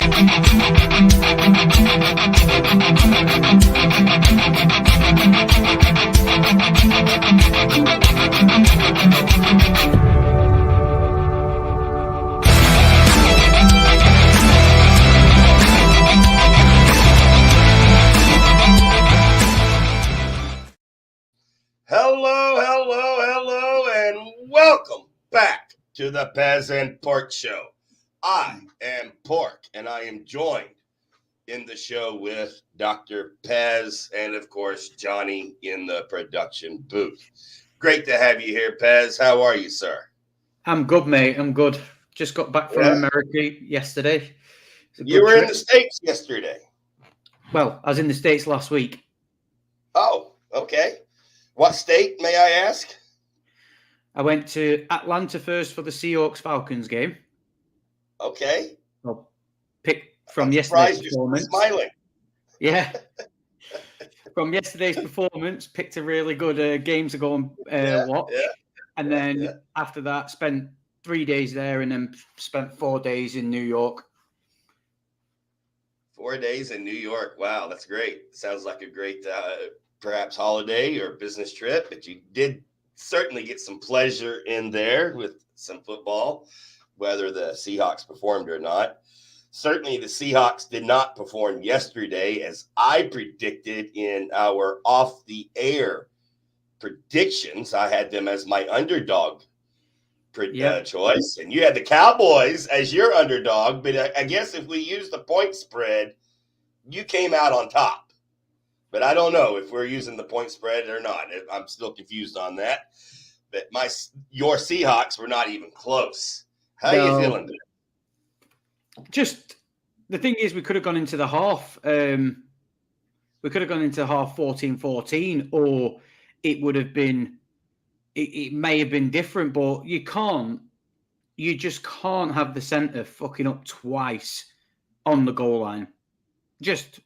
Hello, and welcome back to the Pez Pork Show. I am Pork, and I am joined in the show with Dr. Pez and, of course, Johnny in the production booth. Great to have you here, Pez. How are you, sir? I'm good, mate. I'm good. Just got back from America yesterday. You were in the States yesterday. Well, I was in the States last week. Oh, okay. What state, may I ask? I went to Atlanta first for the Seahawks-Falcons game. Okay. I'll pick from yesterday's performance. Smiling. Yeah. From yesterday's performance, picked a really good game to go and watch. Yeah. And then after that, spent 3 days there and then spent 4 days in New York. 4 days in New York. Wow, that's great. Sounds like a great perhaps holiday or business trip, but you did certainly get some pleasure in there with some football, whether the Seahawks performed or not. Certainly the Seahawks did not perform yesterday, as I predicted in our off-the-air predictions. I had them as my underdog choice, and you had the Cowboys as your underdog, but I guess if we use the point spread, you came out on top. But I don't know if we're using the point spread or not. I'm still confused on that. But your Seahawks were not even close. How are you feeling today? Just the thing is, we could have gone into the half. We could have gone into half 14-14, or it would have been. It may have been different, but you can't. You just can't have the center fucking up twice on the goal line. Just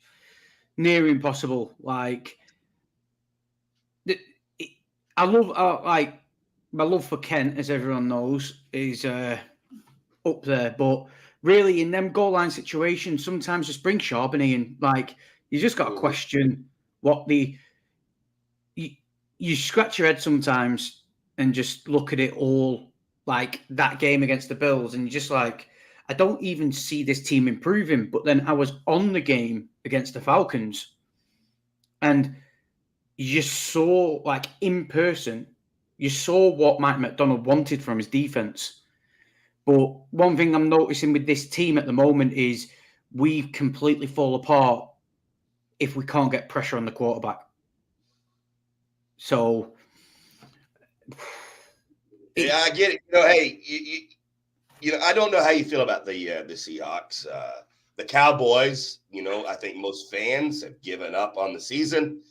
near impossible. Like, I love my love for Kent, as everyone knows, is up there. But really, in them goal line situations, sometimes just bring Charbonnet in. Like, you just got to question what you scratch your head sometimes and just look at it all, like that game against the Bills, and you're just like, I don't even see this team improving. But then I was on the game against the Falcons, and you saw, like, in person, you saw what Mike McDonald wanted from his defense. But one thing I'm noticing with this team at the moment is we completely fall apart if we can't get pressure on the quarterback. So, yeah, I get it. Hey, I don't know how you feel about the Seahawks. The Cowboys, I think most fans have given up on the season.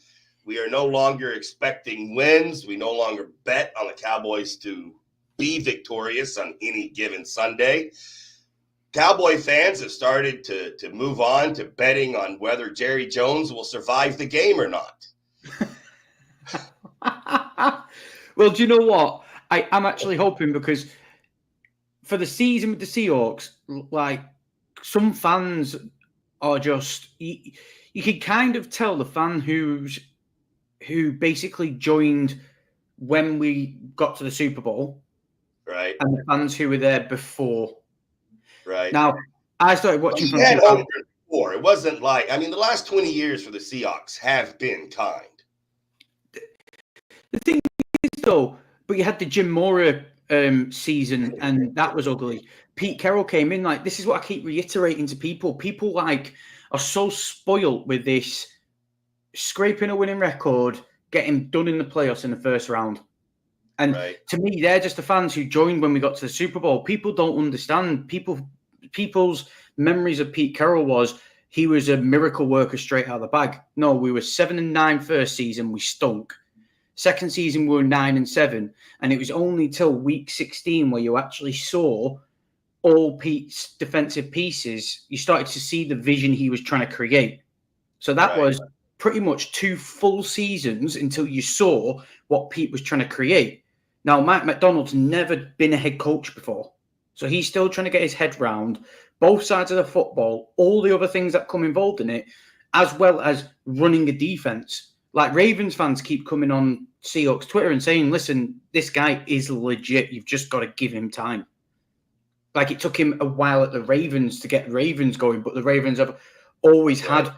We are no longer expecting wins. We no longer bet on the Cowboys to be victorious on any given Sunday. Cowboy fans have started to move on to betting on whether Jerry Jones will survive the game or not. Well, do you know what? I'm actually hoping, because for the season with the Seahawks, like, some fans are just, you can kind of tell the fan who basically joined when we got to the Super Bowl, right, and the fans who were there before. Right. Now, I started watching from 2004. It wasn't like, the last 20 years for the Seahawks have been kind. The thing is, though, but you had the Jim Mora season, and that was ugly. Pete Carroll came in. Like, this is what I keep reiterating to people. People, like, are so spoiled with this scraping a winning record, getting done in the playoffs in the first round. And to me, they're just the fans who joined when we got to the Super Bowl. People don't understand. People's memories of Pete Carroll was he was a miracle worker straight out of the bag. No, we were 7-9 first season. We stunk. Second season, we were 9-7. And it was only till week 16 where you actually saw all Pete's defensive pieces. You started to see the vision he was trying to create. So that was pretty much 2 full seasons until you saw what Pete was trying to create. Now, Mike McDonald's never been a head coach before. So he's still trying to get his head round both sides of the football, all the other things that come involved in it, as well as running a defense. Like Ravens fans keep coming on Seahawks Twitter and saying, listen, this guy is legit. You've just got to give him time. Like, it took him a while at the Ravens to get the Ravens going, but the Ravens have always had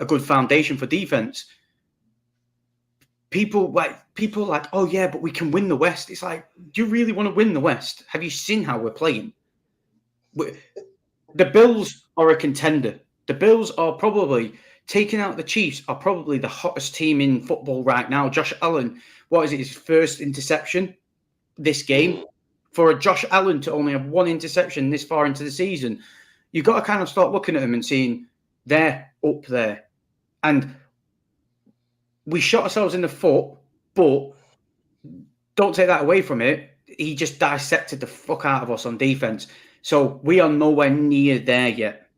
a good foundation for defense. People like, oh yeah, but we can win the West. It's like, do you really want to win the West? Have you seen how we're playing? The Bills are a contender. The Bills are probably, taking out the Chiefs, are probably the hottest team in football right now. Josh Allen, what is it, his first interception this game? For a Josh Allen to only have one interception this far into the season, you've got to kind of start looking at them and seeing they're up there. And we shot ourselves in the foot, but don't take that away from it. He just dissected the fuck out of us on defense. So we are nowhere near there yet.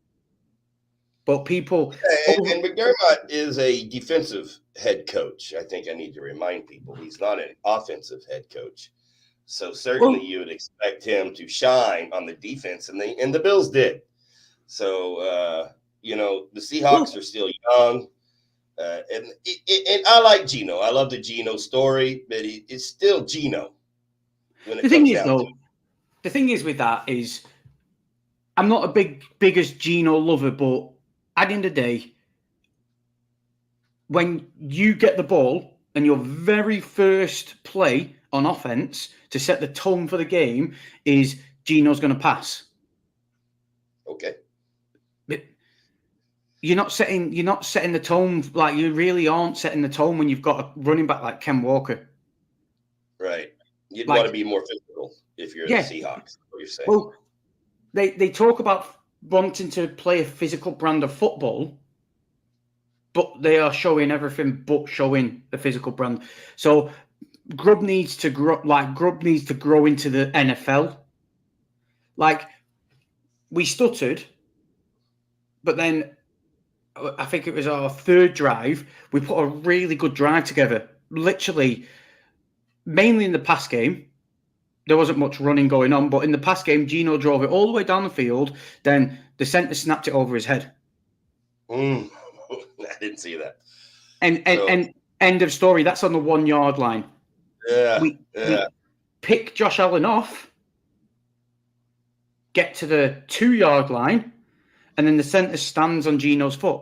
But people... And McDermott is a defensive head coach. I think I need to remind people he's not an offensive head coach. So certainly you would expect him to shine on the defense, and the Bills did. So, the Seahawks are still young. And I like Geno. I love the Geno story, but it's still Geno. The thing is with that is, I'm not a biggest Geno lover, but at the end of the day, when you get the ball and your very first play on offense to set the tone for the game is Geno's going to pass. Okay. But you're not setting the tone. Like, you really aren't setting the tone when you've got a running back like Ken Walker. Right. You'd want to be more physical if you're the Seahawks. What you're saying. Well, they talk about wanting to play a physical brand of football, but they are showing everything but showing the physical brand. So Grubb needs to grow. Like, Grubb needs to grow into the NFL. Like, we stuttered, but then I think it was our third drive. We put a really good drive together. Literally, mainly in the pass game. There wasn't much running going on, but in the pass game, Geno drove it all the way down the field. Then the center snapped it over his head. I didn't see that. And end of story. That's on the 1 yard line. We pick Josh Allen off, get to the 2 yard line, and then the center stands on Geno's foot.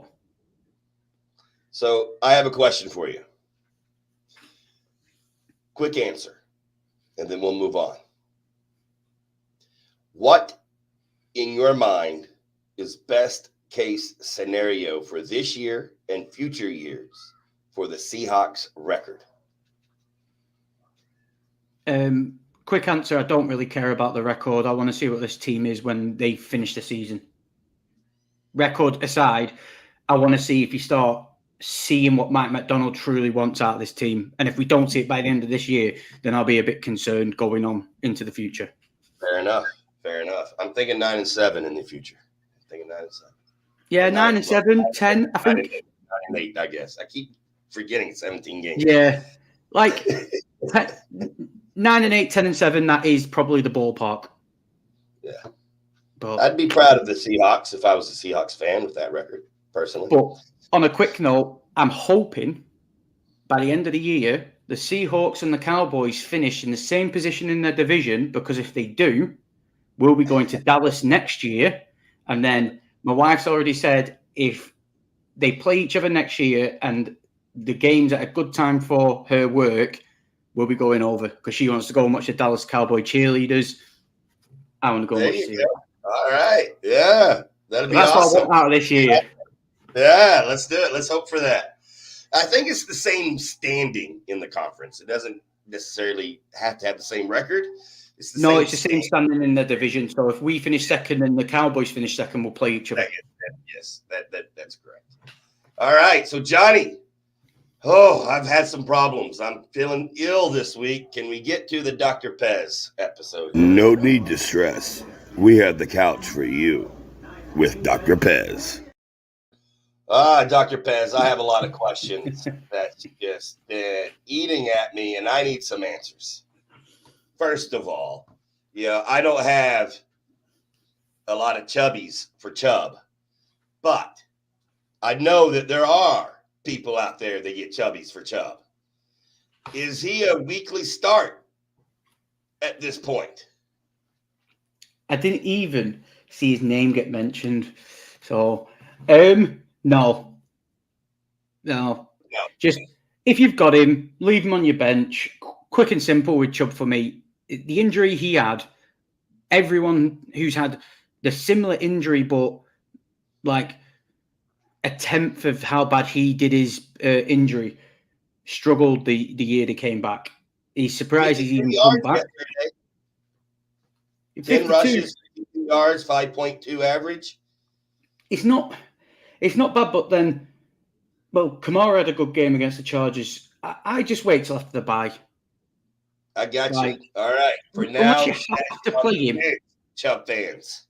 So I have a question for you. Quick answer, and then we'll move on. What, in your mind, is best case scenario for this year and future years for the Seahawks record? Quick answer, I don't really care about the record. I want to see what this team is when they finish the season. Record aside, I want to see if you start seeing what Mike McDonald truly wants out of this team. And if we don't see it by the end of this year, then I'll be a bit concerned going on into the future. Fair enough. I'm thinking 9-7 in the future. Yeah, 9-7, 10, I think. 9-8, I guess. I keep forgetting 17 games. Yeah. Like 9-8, 10-7, that is probably the ballpark. Yeah. But I'd be proud of the Seahawks if I was a Seahawks fan with that record, personally. But on a quick note, I'm hoping by the end of the year, the Seahawks and the Cowboys finish in the same position in their division, because if they do, we'll be going to Dallas next year. And then my wife's already said if they play each other next year and the game's at a good time for her work, we'll be going over, because she wants to go and watch the Dallas Cowboy cheerleaders. I want to go and watch it. All right. Yeah. That'd be That's awesome. what I want out of this year. Yeah, let's do it. Let's hope for that. I think it's the same standing in the conference. It doesn't necessarily have to have the same record. It's the same standing in the division. So if we finish second and the Cowboys finish second, we'll play each other. Yes, that's correct. All right. So, Johnny, I've had some problems. I'm feeling ill this week. Can we get to the Dr. Pez episode? No need to stress. We have the couch for you with Dr. Pez. Dr. Pez, I have a lot of questions that's just been eating at me, and I need some answers. First of all, I don't have a lot of chubbies for Chubb, but I know that there are people out there that get chubbies for Chubb. Is he a weekly start at this point? I didn't even see his name get mentioned. So, no. Just if you've got him, leave him on your bench. Quick and simple with Chubb for me. The injury he had, everyone who's had the similar injury, but like a tenth of how bad he did his injury, struggled the year they came back. He's surprised he's even come back. 10 rushes, 52 yards, 5.2 average. It's not bad, but then, well, Kamara had a good game against the Chargers. I just wait till after the bye. I got you. All right. For now, you have to play him. Chubb fans.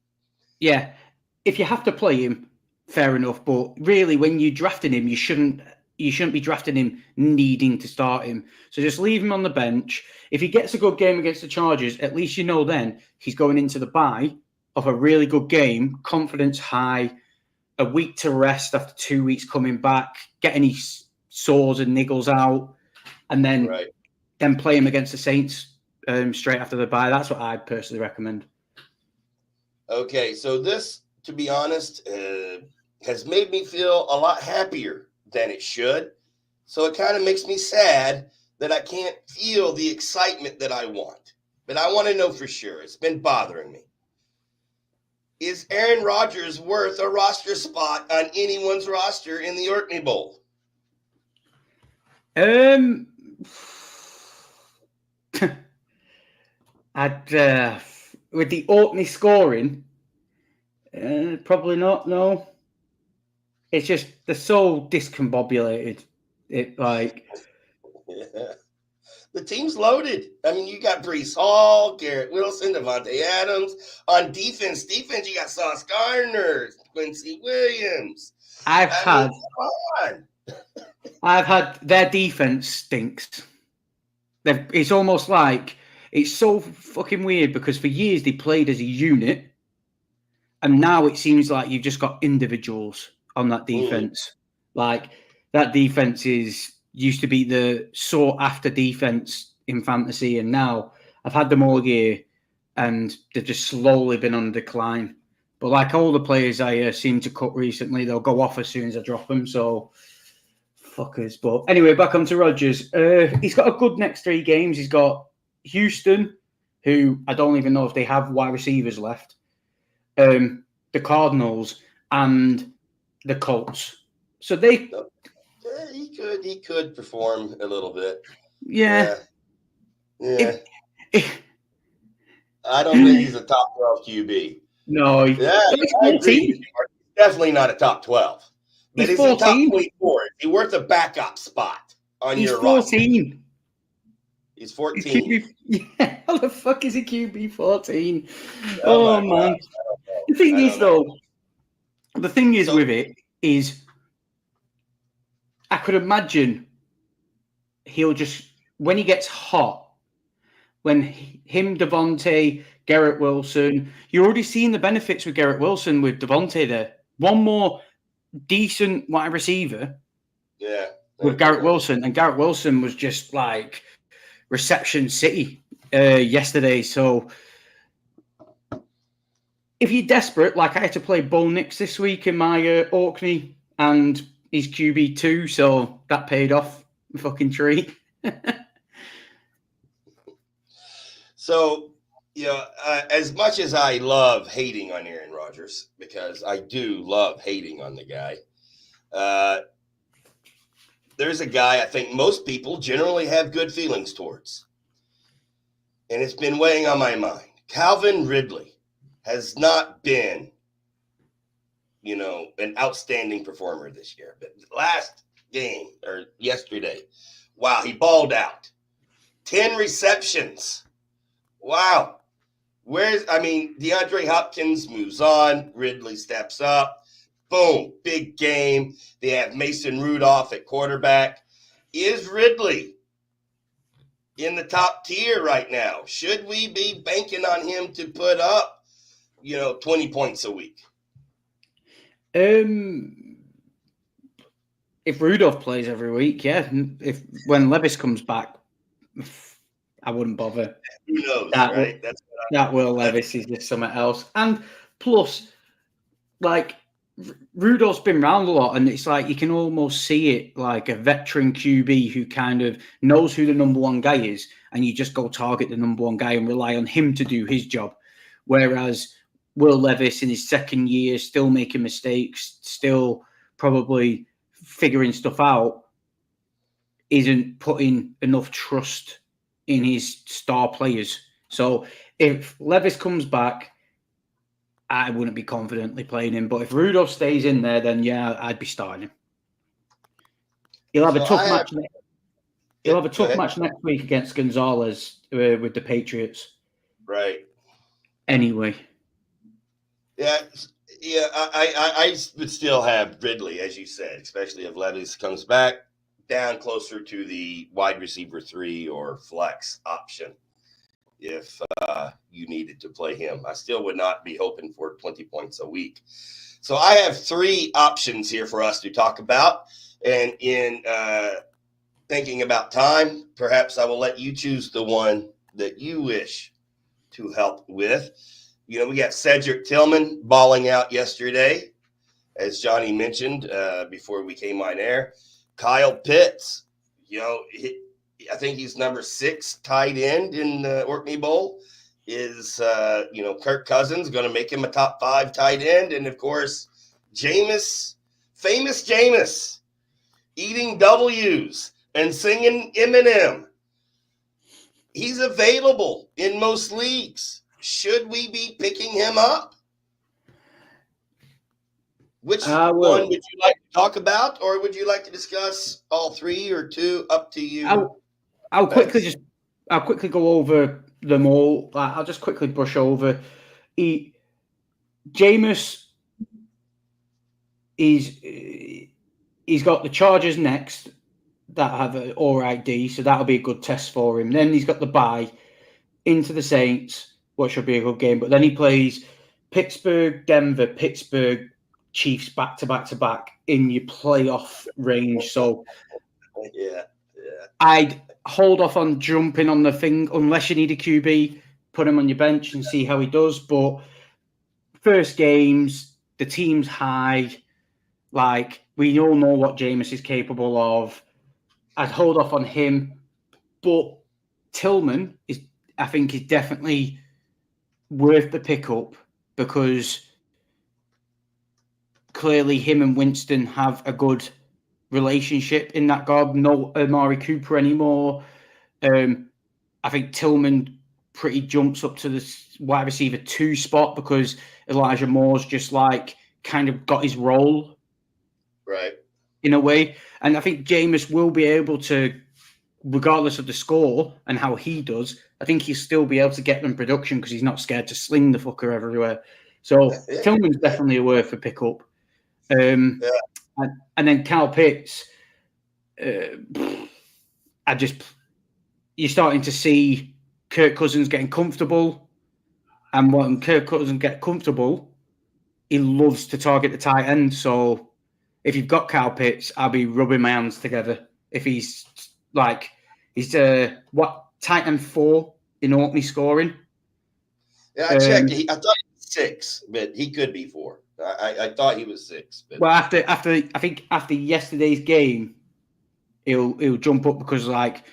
Yeah. If you have to play him, fair enough. But really, when you're drafting him, you shouldn't be drafting him needing to start him. So just leave him on the bench. If he gets a good game against the Chargers, at least you know then he's going into the bye of a really good game, confidence high, a week to rest after 2 weeks coming back, get any sores and niggles out, and then play him against the Saints straight after the bye. That's what I'd personally recommend. Okay, so this, to be honest, has made me feel a lot happier than it should. So it kind of makes me sad that I can't feel the excitement that I want. But I want to know for sure. It's been bothering me. Is Aaron Rodgers worth a roster spot on anyone's roster in the Orkney Bowl? I'd with the Orkney scoring, probably not. No, it's just they're so discombobulated. It like the team's loaded. I mean, you got Breece Hall, Garrett Wilson, Devontae Adams. On defense, you got Sauce Gardner, Quincy Williams. I've had their defense stinks. It's almost like it's so fucking weird because for years they played as a unit, and now it seems like you've just got individuals on that defense. Like that defense used to be the sought after defense in fantasy, and now I've had them all year, and they've just slowly been on decline. But like all the players I seem to cut recently, they'll go off as soon as I drop them. So fuckers. But anyway, back on to Rodgers. He's got a good next 3 games. He's got Houston, who I don't even know if they have wide receivers left, the Cardinals, and the Colts. So they... He could perform a little bit. Yeah. I don't think he's a top 12 QB. No, he's 14. Definitely not a top 12. But he's 14. Top 24. Is he worth a backup spot on your roster? He's 14. Yeah, how the fuck is he QB 14? Oh man. The thing is, though, with it is, I could imagine he'll just, when he gets hot, when him, Devontae, Garrett Wilson, you're already seeing the benefits with Garrett Wilson with Devontae there. One more decent wide receiver with Garrett Wilson, and Garrett Wilson was just like reception city yesterday. So if you're desperate, like I had to play Bo Nix this week in my Orkney, and he's QB2, so that paid off. Fucking treat. So, as much as I love hating on Aaron Rodgers, because I do love hating on the guy, there's a guy I think most people generally have good feelings towards. And it's been weighing on my mind. Calvin Ridley has not been, an outstanding performer this year. But last game, or yesterday, wow, he balled out. 10 receptions. Wow. DeAndre Hopkins moves on. Ridley steps up. Boom. Big game. They have Mason Rudolph at quarterback. Is Ridley in the top tier right now? Should we be banking on him to put up 20 points a week? If Rudolph plays every week, yeah. If when Levis comes back, I wouldn't bother. Who knows, That right? that Will Levis is just something else. And plus, like Rudolph's been around a lot, and it's like you can almost see it like a veteran QB who kind of knows who the number one guy is, and you just go target the number one guy and rely on him to do his job. Whereas Will Levis in his second year, still making mistakes, still probably figuring stuff out, isn't putting enough trust in his star players. So if Levis comes back, I wouldn't be confidently playing him. But if Rudolph stays in there, then yeah, I'd be starting him. He'll have a tough match. He'll have a tough match next week against Gonzalez with the Patriots. Right. Anyway. Yeah. I would still have Ridley, as you said, especially if Levis comes back, down closer to the wide receiver 3 or flex option. If you needed to play him, I still would not be hoping for 20 points a week. So I have 3 options here for us to talk about. And in thinking about time, perhaps I will let you choose the one that you wish to help with. We got Cedric Tillman balling out yesterday, as Johnny mentioned before we came on air. Kyle Pitts, I think he's number 6 tight end in the Orkney Bowl. Is Kirk Cousins going to make him a top 5 tight end? And of course, famous Jameis, eating W's and singing Eminem. He's available in most leagues. Should we be picking him up? Which one would you like to talk about, or would you like to discuss all 3 or 2? Up to you. I'll quickly go over them all. I'll just quickly brush over. Jameis he's got the Chargers next that have an all right D, so that'll be a good test for him. Then he's got the bye into the Saints, which should be a good game. But then he plays Pittsburgh, Denver, Pittsburgh, Chiefs back to back in your playoff range. So yeah. I'd hold off on jumping on the thing unless you need a QB. Put him on your bench and see how he does. But first games, the team's high. Like, we all know what Jameis is capable of. I'd hold off on him. But Tillman is definitely worth the pickup because clearly him and Winston have a good relationship in that guard. No Amari Cooper anymore. I think Tillman pretty jumps up to the wide receiver 2 spot because Elijah Moore's just kind of got his role. Right. In a way. And I think Jameis will be able to, regardless of the score and how he does, I think he'll still be able to get them production because he's not scared to sling the fucker everywhere. So Tillman's definitely a worth a pickup. And then Kyle Pitts, you're starting to see Kirk Cousins getting comfortable. And when Kirk Cousins get comfortable, he loves to target the tight end. So if you've got Kyle Pitts, I'll be rubbing my hands together. If he's tight end 4 in Orkney scoring. Yeah, I checked. I thought he was 6, but he could be 4. I thought he was 6. But. Well, after yesterday's game, he'll jump up because the stats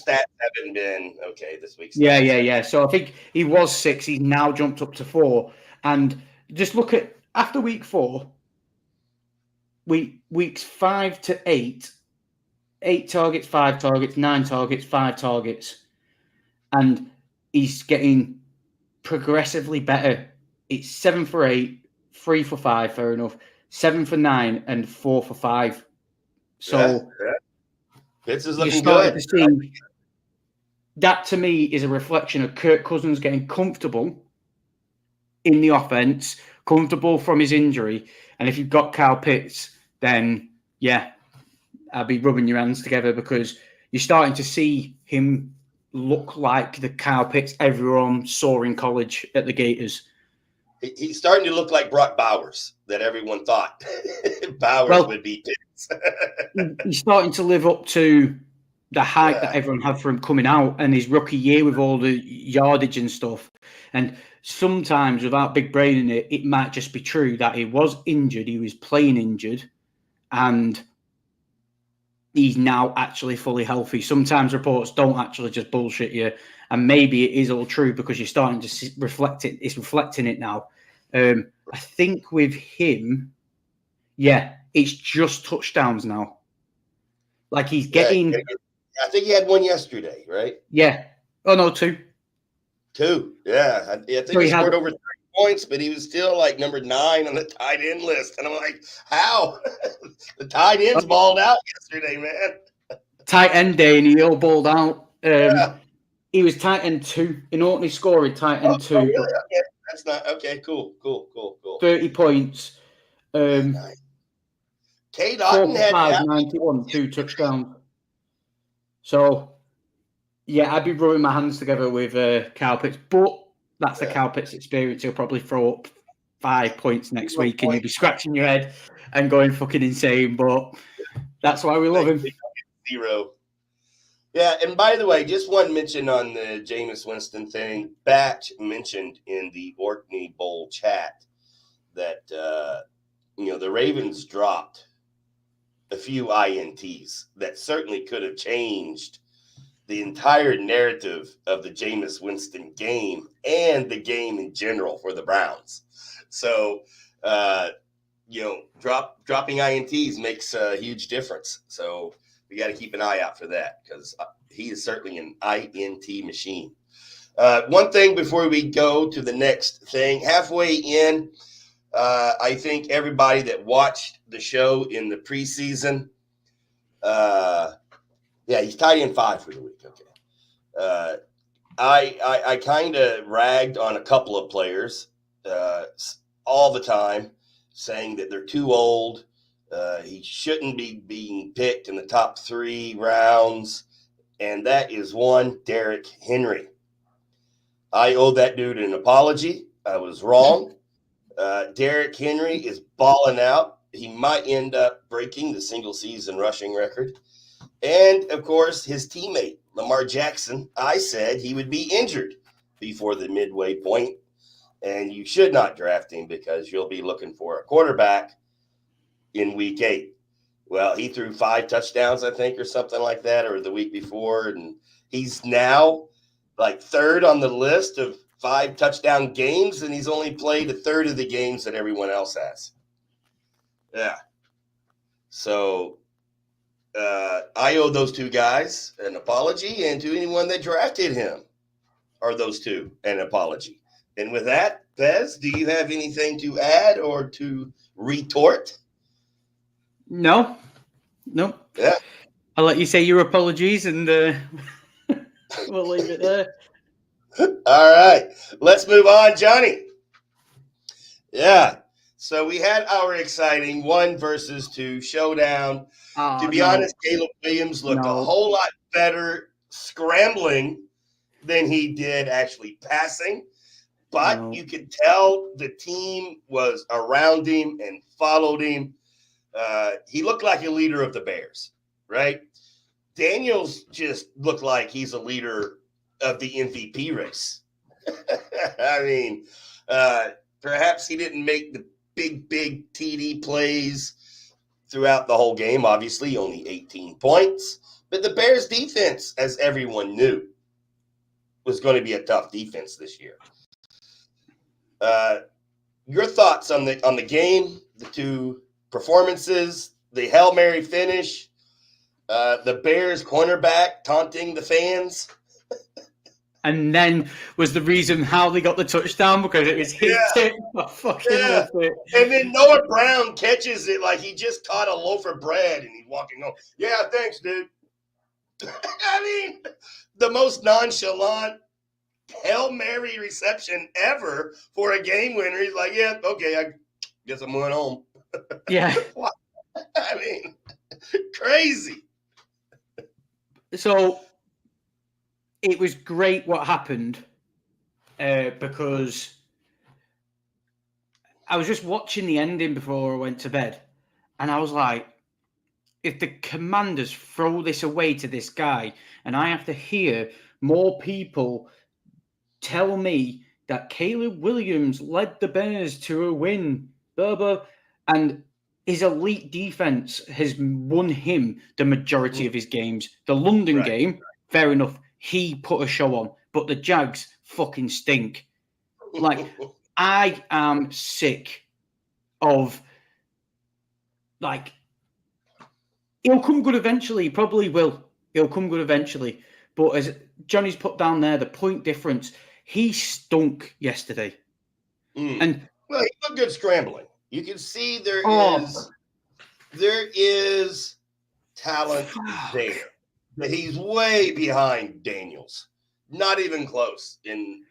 haven't been okay this week. Yeah. So I think he was 6. He's now jumped up to 4. And just look at after week 4, weeks 5 to 8, 8 targets, 5 targets, 9 targets, 5 targets, and he's getting progressively better. It's 7 for 8. 3 for 5, fair enough. 7 for 9 and 4 for 5. So Pitts is looking good. That to me is a reflection of Kirk Cousins getting comfortable in the offense, comfortable from his injury. And if you've got Kyle Pitts, then I'll be rubbing your hands together because you're starting to see him look like the Kyle Pitts everyone saw in college at the Gators. He's starting to look like Brock Bowers that everyone thought Bowers would be Pitts. He's starting to live up to the hype that Yeah. everyone had for him coming out and his rookie year with all the yardage and stuff. And sometimes without big brain in it, it might just be true that he was injured. He was playing injured and he's now actually fully healthy. Sometimes reports don't actually just bullshit you. And maybe it is all true because you're starting to reflect it. It's reflecting it now. I think with him, it's just touchdowns now. Like he's getting... I think he had one yesterday, right? Yeah. Oh, no, two. Yeah. I think he scored over 30 points, but he was still like number 9 on the tight end list. And I'm like, how? The tight ends balled out yesterday, man. Tight end day, and he all balled out. He was tight end 2. In Orkney scoring tight end 2. Really? Okay. That's not okay. Cool. 30 points. Nice. Kate Otten had 91, 2 touchdowns. So, I'd be rubbing my hands together with Kyle Pitts, but that's the Kyle Pitts experience. He'll probably throw up 5 points next week, and you'll be scratching your head and going fucking insane. But that's why we love him. 0. Yeah, and by the way, just one mention on the Jameis Winston thing. Batch mentioned in the Orkney Bowl chat that the Ravens dropped a few INTs that certainly could have changed the entire narrative of the Jameis Winston game and the game in general for the Browns. So, dropping INTs makes a huge difference. So we got to keep an eye out for that because he is certainly an INT machine. One thing before we go to the next thing, halfway in, I think everybody that watched the show in the preseason, he's tight end 5 for the week. Okay. I kind of ragged on a couple of players all the time, saying that they're too old. He shouldn't be being picked in the top 3 rounds. And that is one, Derrick Henry. I owe that dude an apology. I was wrong. Derrick Henry is balling out. He might end up breaking the single season rushing record. And, of course, his teammate, Lamar Jackson, I said he would be injured before the midway point. And you should not draft him because you'll be looking for a quarterback in week 8. Well, he threw 5 touchdowns, I think, or something like that, or the week before. And he's now like 3rd on the list of 5 touchdown games, and he's only played a third of the games that everyone else has. Yeah. So I owe those 2 guys an apology, and to anyone that drafted him, or those 2, an apology. And with that, Pez, do you have anything to add or to retort? No. Yeah. I'll let you say your apologies, and we'll leave it there. All right. Let's move on, Johnny. Yeah. So we had our exciting 1 versus 2 showdown. To be honest, Caleb Williams looked a whole lot better scrambling than he did actually passing. But you could tell the team was around him and followed him. He looked like a leader of the Bears, right? Daniels just looked like he's a leader of the MVP race. I mean, perhaps he didn't make the big TD plays throughout the whole game. Obviously, only 18 points. But the Bears defense, as everyone knew, was going to be a tough defense this year. Your thoughts on the game, the 2 performances, the Hail Mary finish, the Bears cornerback taunting the fans. And then was the reason how they got the touchdown because it was his tip. I fucking loved it. And then Noah Brown catches it like he just caught a loaf of bread and he's walking home. Yeah, thanks, dude. I mean, the most nonchalant Hail Mary reception ever for a game winner. He's like, yeah, okay, I guess I'm going home. Yeah. I mean, crazy. So it was great what happened because I was just watching the ending before I went to bed, and I was like, if the Commanders throw this away to this guy, and I have to hear more people tell me that Caleb Williams led the Bears to a win, blah, blah, and his elite defense has won him the majority of his games. The London game, fair enough, he put a show on, but the Jags fucking stink. Like, I am sick of, like, he'll come good eventually. He probably will. He'll come good eventually. But as Johnny's put down there, the point difference, he stunk yesterday. And well, he looked good scrambling. You can see there is talent there. But he's way behind Daniels. Not even close in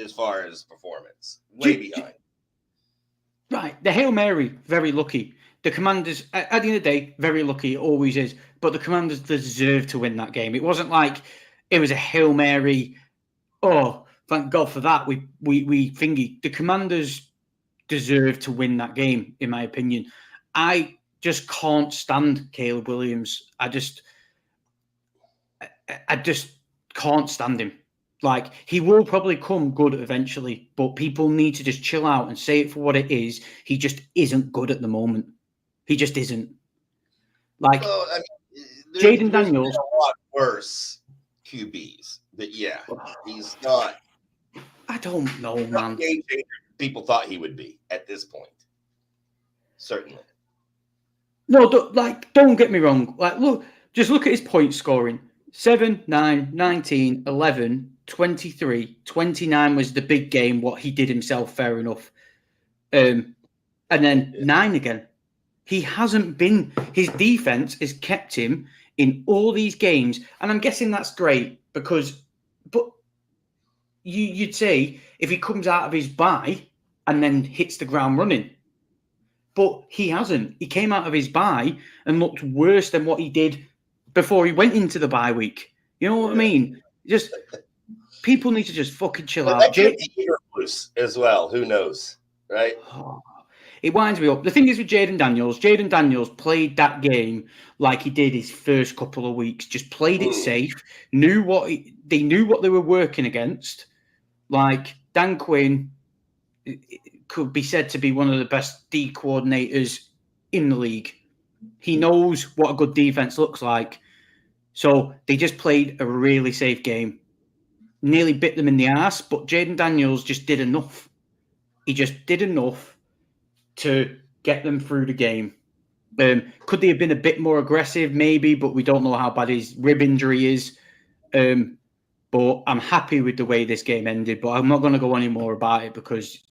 as far as performance. Way behind. Right. The Hail Mary, very lucky. The Commanders, at the end of the day, very lucky. It always is. But the Commanders deserve to win that game. It wasn't like it was a Hail Mary. Oh, thank God for that. We thingy. The Commanders deserve to win that game, in my opinion. I just can't stand Caleb Williams. I just can't stand him. Like, he will probably come good eventually, but people need to just chill out and say it for what it is. He just isn't good at the moment. He just isn't. Like, well, I mean, Jaden Daniels. A lot worse QBs, but yeah, he's not. I don't know, man. People thought he would be at this point. Certainly. No, don't get me wrong. Like, just look at his point scoring. 7, 9, 19, 11, 23, 29 was the big game, what he did himself, fair enough. And then 9 again. He hasn't been, his defense has kept him in all these games. And I'm guessing that's great because, but you'd say if he comes out of his bye and then hits the ground running. But he hasn't. He came out of his bye and looked worse than what he did before he went into the bye week. You know what I mean? Just people need to just fucking chill out. That could be loose as well. Who knows, right? It winds me up. The thing is with Jaden Daniels played that game like he did his first couple of weeks. Just played it safe. They knew what they were working against. Like Dan Quinn could be said to be one of the best D coordinators in the league. He knows what a good defense looks like. So they just played a really safe game. Nearly bit them in the ass, but Jaden Daniels just did enough. He just did enough to get them through the game. Could they have been a bit more aggressive? Maybe, but we don't know how bad his rib injury is. But I'm happy with the way this game ended, but I'm not going to go any more about it because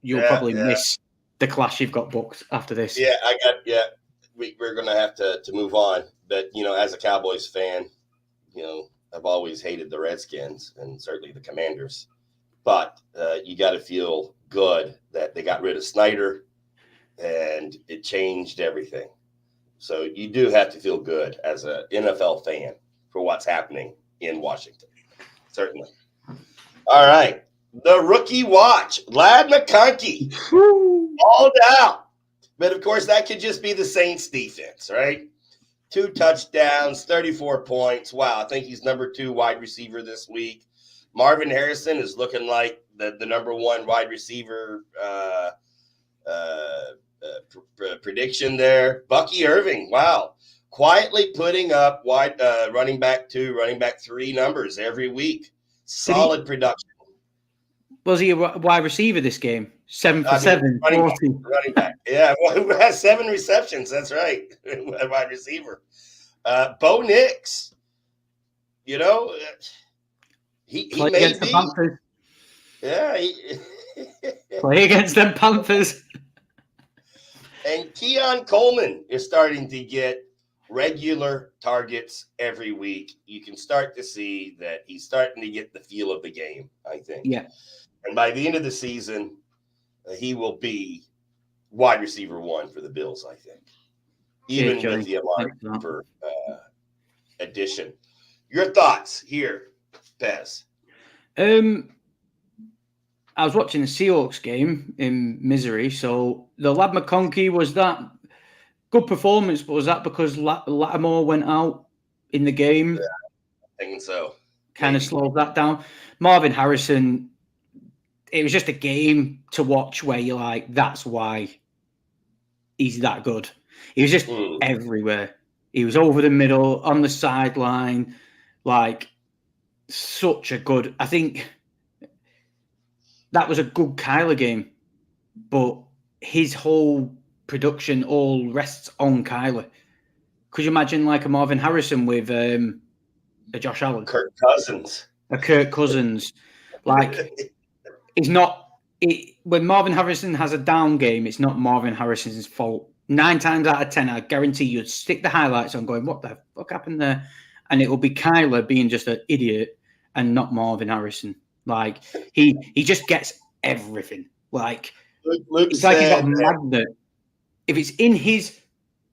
you'll probably miss the clash you've got booked after this. We're going to have to move on. But, as a Cowboys fan, I've always hated the Redskins and certainly the Commanders. But you got to feel good that they got rid of Snyder and it changed everything. So you do have to feel good as an NFL fan for what's happening in Washington. Certainly. All right. The rookie watch, Lad McConkey, all out. But, of course, that could just be the Saints defense, right? 2 touchdowns, 34 points. Wow, I think he's number 2 wide receiver this week. Marvin Harrison is looking like the number 1 wide receiver prediction there. Bucky Irving, wow. Quietly putting up running back 2, running back 3 numbers every week. Solid production. Was he a wide receiver this game? 7 for 7. Running back. Yeah, who has 7 receptions. That's right. Wide receiver. Bo Nix, he may be. Yeah. Play against them Panthers. And Keon Coleman is starting to get regular targets every week. You can start to see that he's starting to get the feel of the game, I think. Yeah. And by the end of the season, he will be wide receiver 1 for the Bills, I think. Even with the Amari Cooper addition. Your thoughts here, Pez? I was watching the Seahawks game in Missouri. So the lad McConkey, was that good performance, but was that because Lattimore went out in the game? Yeah, I think so. Kind of slowed that down. Marvin Harrison, it was just a game to watch where you're like, that's why he's that good. He was just everywhere. He was over the middle, on the sideline, like such a good. I think that was a good Kyler game, but his whole production all rests on Kyler. Could you imagine like a Marvin Harrison with a Josh Allen? Kirk Cousins. A Kirk Cousins. Like, it's not... when Marvin Harrison has a down game, it's not Marvin Harrison's fault. 9 times out of 10, I guarantee you'd stick the highlights on going, what the fuck happened there? And it will be Kyler being just an idiot and not Marvin Harrison. Like, he just gets everything. Like, Luke it's like he's got a magnet. If it's in his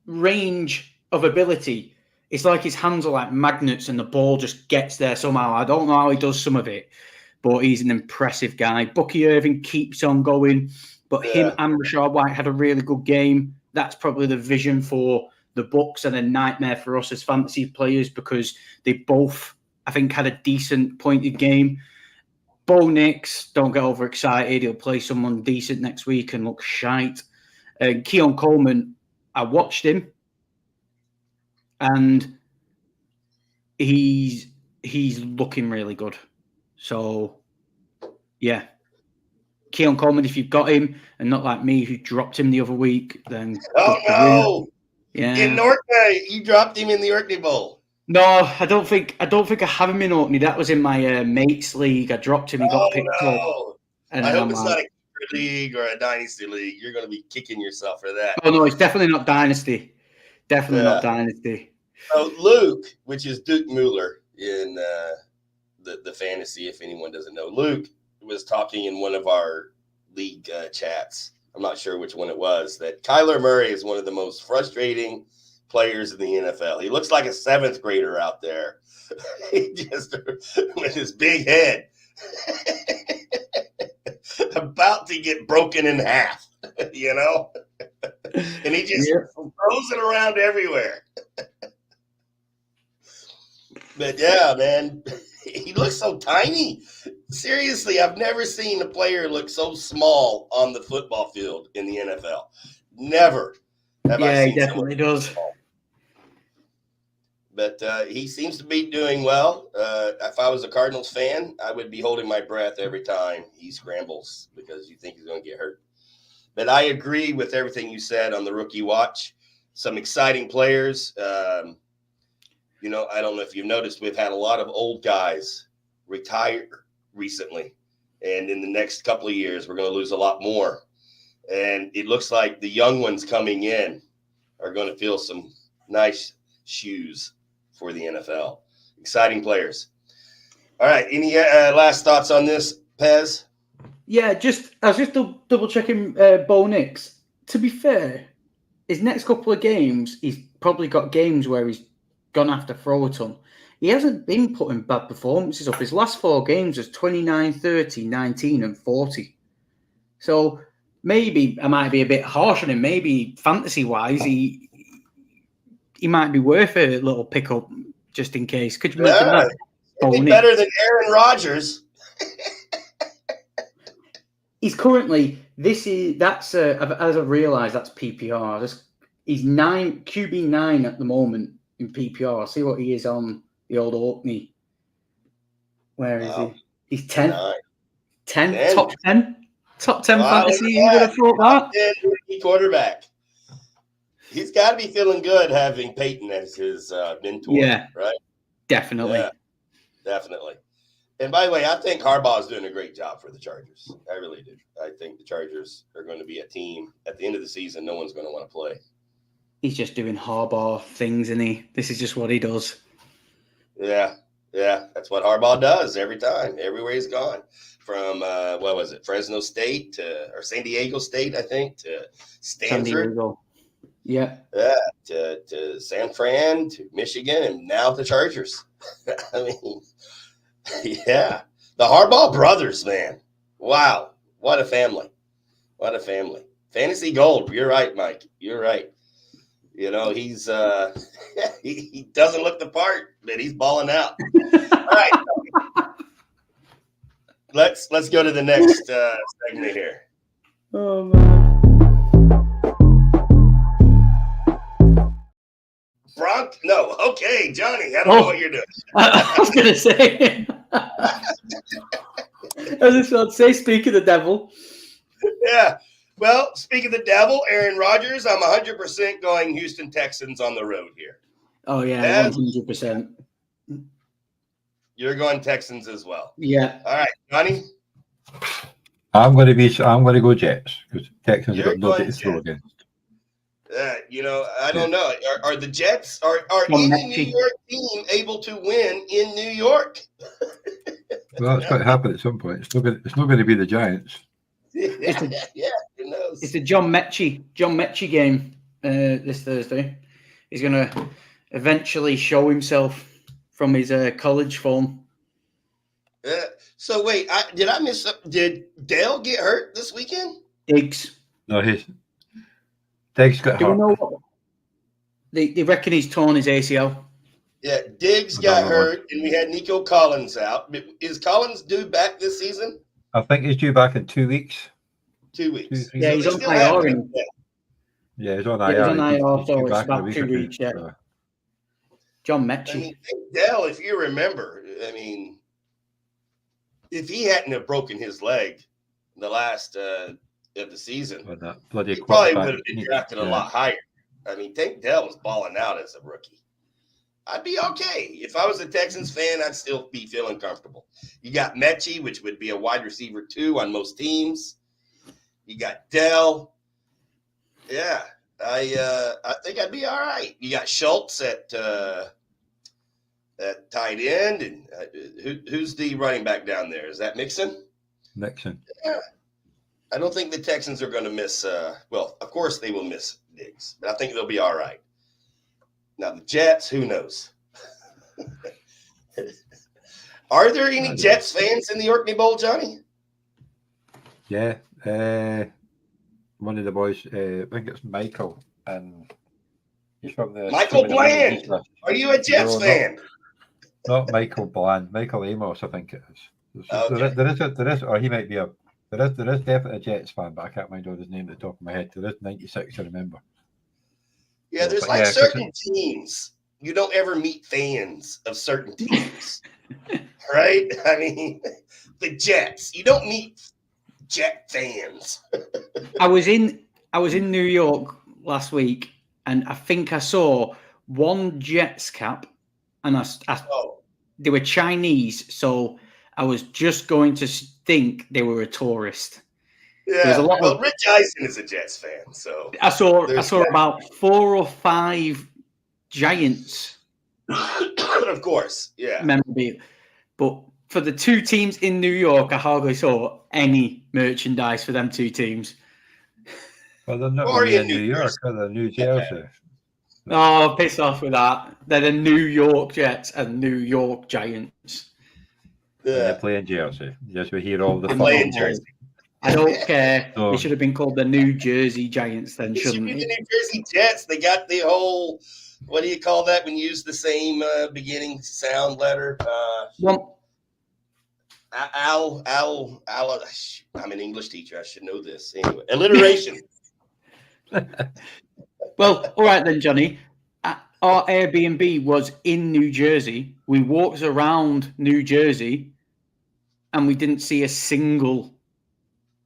range of ability, it's like his hands are like magnets and the ball just gets there somehow. I don't know how he does some of it, but he's an impressive guy. Bucky Irving keeps on going, but him and Rachaad White had a really good game. That's probably the vision for the Bucs and a nightmare for us as fantasy players because they both, I think, had a decent pointed game. Bo Nix, don't get overexcited. He'll play someone decent next week and look shite. Keon Coleman, I watched him, and he's looking really good. So, yeah. Keon Coleman, if you've got him, and not like me who dropped him the other week, then... Oh, no! Yeah. In Orkney, you dropped him in the Orkney Bowl. No, I don't think I have him in Orkney. That was in my mates league. I dropped him. He got picked up. And I hope it's not a keeper league or a dynasty league. You're going to be kicking yourself for that. Oh no, it's definitely not dynasty. Definitely not dynasty. So Luke, which is Duke Mueller in the fantasy, if anyone doesn't know, Luke was talking in one of our league chats. I'm not sure which one it was. That Kyler Murray is one of the most frustrating players in the NFL. He looks like a 7th grader out there. He just with his big head about to get broken in half, you know? And he just throws it around everywhere. But yeah, man, he looks so tiny. Seriously, I've never seen a player look so small on the football field in the NFL. Never have I seen he definitely does. But he seems to be doing well. If I was a Cardinals fan, I would be holding my breath every time he scrambles because you think he's going to get hurt. But I agree with everything you said on the rookie watch. Some exciting players. You know, I don't know if you've noticed, we've had a lot of old guys retire recently. And in the next couple of years, we're going to lose a lot more. And it looks like the young ones coming in are going to fill some nice shoes for the NFL. Exciting players. All right. Any last thoughts on this, Pez? Yeah, I was just double checking Bo Nix. To be fair, his next couple of games, he's probably got games where he's going to have to throw a ton. He hasn't been putting bad performances up. His last 4 games was 29, 30, 19, and 40. So maybe I might be a bit harsh on him. Maybe fantasy-wise, he might be worth a little pickup just in case. Could you imagine that? It'd be better than Aaron Rodgers. He's currently as I realised, that's PPR. He's QB 9 at the moment in PPR. I'll see what he is on the old Orkney. Where is he? He's 10. 10. Top 10. Top 10 fantasy. You would have thought that. 10 rookie quarterback. He's got to be feeling good having Peyton as his mentor. Yeah, right. Definitely. Yeah, definitely. And by the way, I think Harbaugh is doing a great job for the Chargers. I really do. I think the Chargers are going to be a team at the end of the season. No one's going to want to play. He's just doing Harbaugh things, isn't he? This is just what he does. Yeah. That's what Harbaugh does every time, everywhere he's gone. From, Fresno State or San Diego State, I think, to Stanford. Yeah. To San Fran, to Michigan, and now the Chargers. I mean, yeah. The Harbaugh brothers, man. Wow. What a family. What a family. Fantasy gold. You're right, Mike. You're right. You know, he's he doesn't look the part, but he's balling out. All right. Let's go to the next segment here. Oh man. No, okay, Johnny. I don't know what you're doing. I was gonna say. I was just about to say, speak of the devil. Yeah. Well, speaking of the devil, Aaron Rodgers, I'm 100% going Houston Texans on the road here. Oh yeah, 100%. You're going Texans as well. Yeah. All right, Johnny. I'm going to go Jets because Texans have got nobody to throw against. You know, I don't know. Are the Jets are any New York team able to win in New York? Well, it's got to happen at some point. It's not going to be the Giants. Yeah, who knows? It's a John Mechie game this Thursday. He's going to eventually show himself from his college form. So wait, did I miss? Did Dale get hurt this weekend? Diggs. No, Diggs got hurt. Do we know what? They reckon he's torn his ACL. Yeah, Diggs got hurt, and we had Nico Collins out. Is Collins due back this season? I think he's due back in 2 weeks. 2 weeks. Yeah, he's on IR. Yeah, he's on IR. He's on IR, so due it's back in a about week 2 or two, weeks. Yeah. so. John I Mechie. mean, Dale, if you remember, I mean, if he hadn't have broken his leg the last of the season, But that bloody he probably quarterback- would have been drafted a lot higher. I mean, Tank Dell was balling out as a rookie. I'd be okay. If I was a Texans fan, I'd still be feeling comfortable. You got Mechie, which would be a wide receiver 2 on most teams. You got Dell. Yeah, I think I'd be all right. You got Schultz at tight end, and who's the running back down there? Is that Mixon? Nixon. Yeah. I don't think the Texans are going to miss. Well, of course they will miss Diggs, but I think they'll be all right. Now the Jets, who knows? Are there any Jets fans in the Orkney Bowl, Johnny? Yeah, one of the boys. I think it's Michael, and he's from the Michael Bland. Are you a Jets fan? Not Michael Bland. Michael Amos, I think it is. Okay. There is, or he might be there is definitely a Jets fan, but I can't mind his name at the top of my head. There is 96, I remember. Yeah, there's like certain teams you don't ever meet fans of certain teams, right? I mean, the Jets, you don't meet Jet fans. I was in New York last week, and I think I saw one Jets cap, and they were Chinese, so I was just going to think they were a tourist. Yeah, well, Rich Eisen is a Jets fan, so I saw about 4 or 5 Giants. Of course, yeah. Memorabilia. But for the 2 teams in New York, I hardly saw any merchandise for them 2 teams. Well, they're not really in New York, they're New Jersey. Oh, piss off with that. They're the New York Jets and New York Giants. They play in Jersey. Yes, we hear all the play in Jersey. I don't care. So, they should have been called the New Jersey Giants then, It should shouldn't be the they? New Jersey Jets. They got the whole, what do you call that when you use the same beginning sound letter? I'm an English teacher. I should know this. Anyway, alliteration. Well, all right then, Johnny. Our Airbnb was in New Jersey. We walked around New Jersey, and we didn't see a single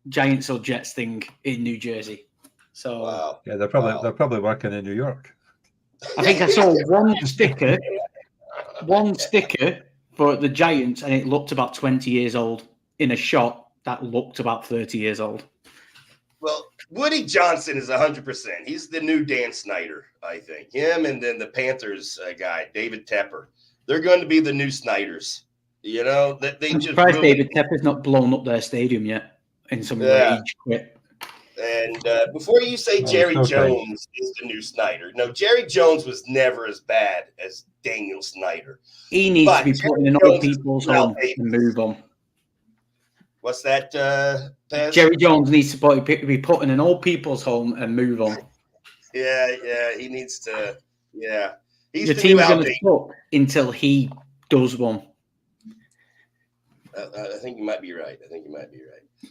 Giants or Jets thing in New Jersey. So Wow. Yeah, they're probably working in New York. I think I saw one sticker for the Giants, and it looked about 20 years old in a shot that looked about 30 years old. Well, Woody Johnson is 100%. He's the new Dan Snyder, I think. Him and then the Panthers guy, David Tepper. They're going to be the new Snyders. You know, they I'm just surprised really, David Tepper's not blown up their stadium yet in some rage quit. And before you say Jerry Jones is the new Snyder, no, Jerry Jones was never as bad as Daniel Snyder. He needs to be put in an old people's home and move on. What's that, Pez? Jerry Jones needs to be put in an old people's home and move on. Yeah, he needs to. Yeah, he's Your the new team's going Al to Davis. suck until he does one. I think you might be right.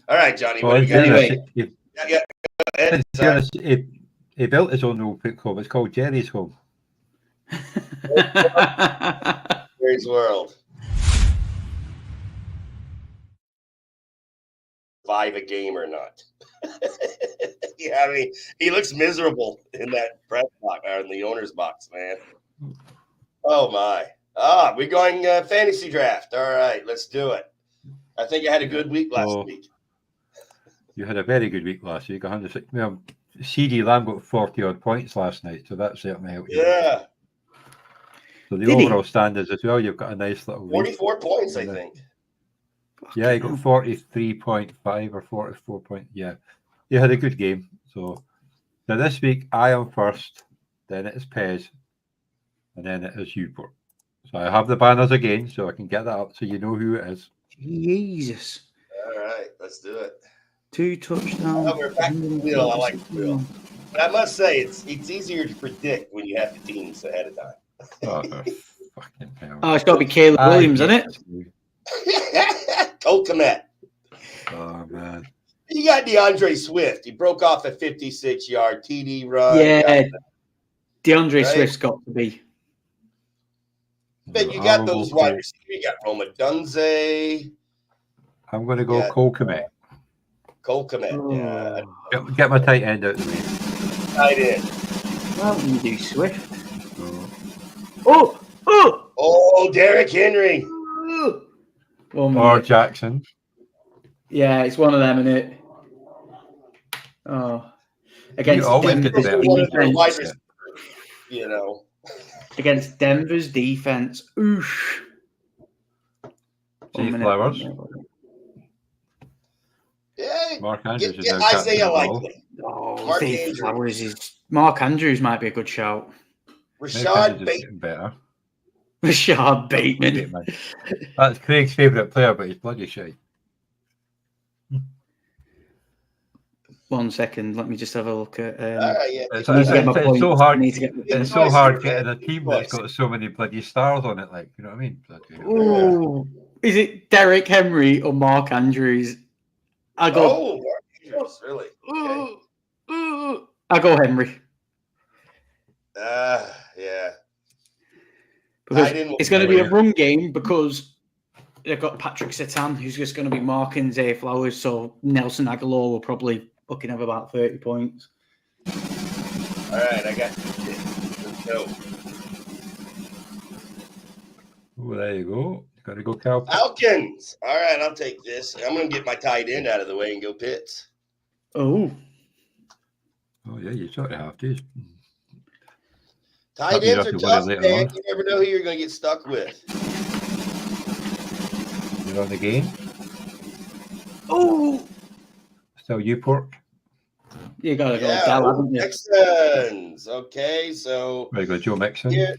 All right, Johnny. Well, What do you got? Anyway. Sorry. He built his own old pick home. It's called Jerry's home. Jerry's World. Survive a game or not? Yeah, I mean, he looks miserable in that press box or in the owner's box, man. Oh my! We're going fantasy draft. All right, let's do it. I think I had a good week last week. You had a very good week last week. 106. Well, CD Lamb got 40 odd points last night, so that certainly helped you. Yeah. So the overall standards as well, you've got a nice little week. 44 points, I think. Yeah, you got 43.5 or 44 points. Yeah, you had a good game. So now this week, I am first, then it is Pez, and then it is Newport. So I have the banners again, so I can get that up so you know who it is. Jesus. All right, let's do it. 2 touchdowns. Oh, we're back to the wheel. I like the wheel. But I must say, it's easier to predict when you have the teams ahead of time. Oh, fucking hell. Oh, it's got to be Caleb Williams, isn't it? Cole Kmet. Oh, man. You got DeAndre Swift. He broke off a 56-yard TD run. Yeah, DeAndre Swift's got to be. But you got those wide receivers. You got Roma Dunze. I'm going to go Cole Kmet. Cole Kmet, yeah. Get my tight end out of the way. Tight end. Well, you do Swift. Oh, Derrick Henry. Or Jackson. Yeah, it's one of them, isn't it? Oh. Against Denver's defense. You know. Against Denver's defense. Oosh. Flowers. Yeah, Mark Andrews is get Isaiah Likely. Mark Andrews might be a good shout. Rashad Bateman. Better. Rashad Bateman. That's Craig's favourite player, but he's bloody shite. 1 second, let me just have a look at. It's so hard. It's so hard getting a team that's got so many bloody stars on it. Like, you know what I mean? Oh, is it Derrick Henry or Mark Andrews? I go. Oh, really? Okay. I go Henry. Yeah. Because it's going to be a run game because they've got Patrick Surtain, who's just going to be marking Zay Flowers. So Nelson Aguilar will probably fucking have about 30 points. All right, I got you. Let's go. Oh, there you go. Got to go Cal. Falcons. All right, I'll take this. I'm going to get my tight end out of the way and go Pitts. Oh, yeah, you sort of have to. Tight ends are tough, man. You never know who you're going to get stuck with. You're on the game. Oh, still Newport. You got to go Dell, haven't you? Texans. Okay, so. There you go, Joe Mixon. Here,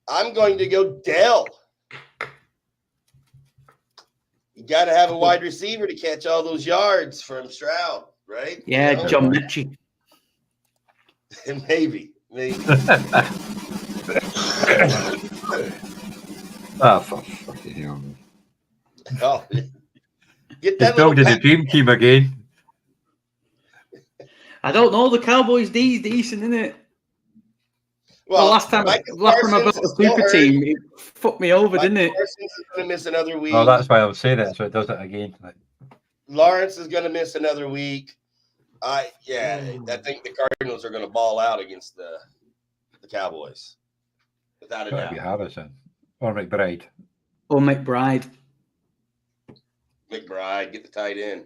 I'm going to go Dell. You got to have a wide receiver to catch all those yards from Stroud, right? Yeah, you know? John Mechie. Maybe. For fucking hell. Oh, get that. He's building the dream team again. I don't know. The Cowboys D's decent, isn't it? Well, last time I built the super team, it fucked me over, didn't it? Parsons is going to miss another week. Oh, that's why I'm saying it, so it does it again. Lawrence is going to miss another week. I think the Cardinals are going to ball out against the Cowboys. Without a doubt. Be Harrison or McBride. McBride, get the tight end.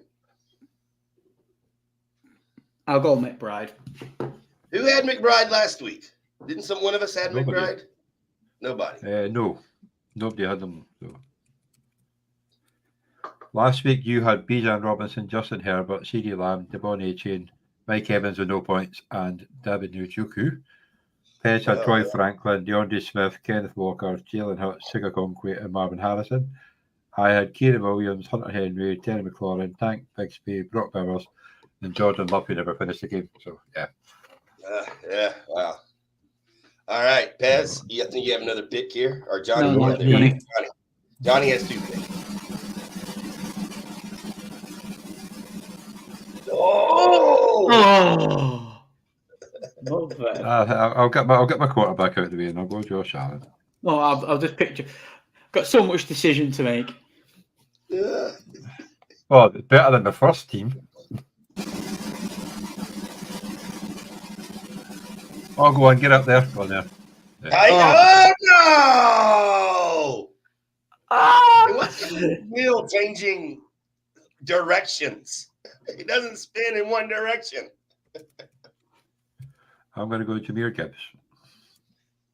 I'll go McBride. Who had McBride last week? Didn't one of us have McBride? Nobody. No. Nobody had them. So. Last week you had Bijan Robinson, Justin Herbert, C.D. Lamb, Devon A-Chain, Mike Evans with no points, and David Njoku. Pez had Troy Franklin, DeAndre Smith, Kenneth Walker, Jalen Hurts, Siga Conquet, and Marvin Harrison. I had Kieran Williams, Hunter Henry, Terry McLaurin, Tank Bixby, Brock Bowers, and Jordan Love, who never finished the game. So, yeah. Yeah, wow. All right, Pez, I think you have another pick here? Or Johnny? No, Yeah, there Johnny. you go. Johnny has 2 picks. Oh! Love that. I'll get my quarterback out of the way, and I'll go Josh Allen. No, I'll just picture. Got so much decision to make. Yeah. Well, it's better than the first team. Oh, go on, get up there. Go on there. Oh, no! Ah! What's the wheel changing directions? It doesn't spin in one direction. I'm going to go Jahmyr Gibbs.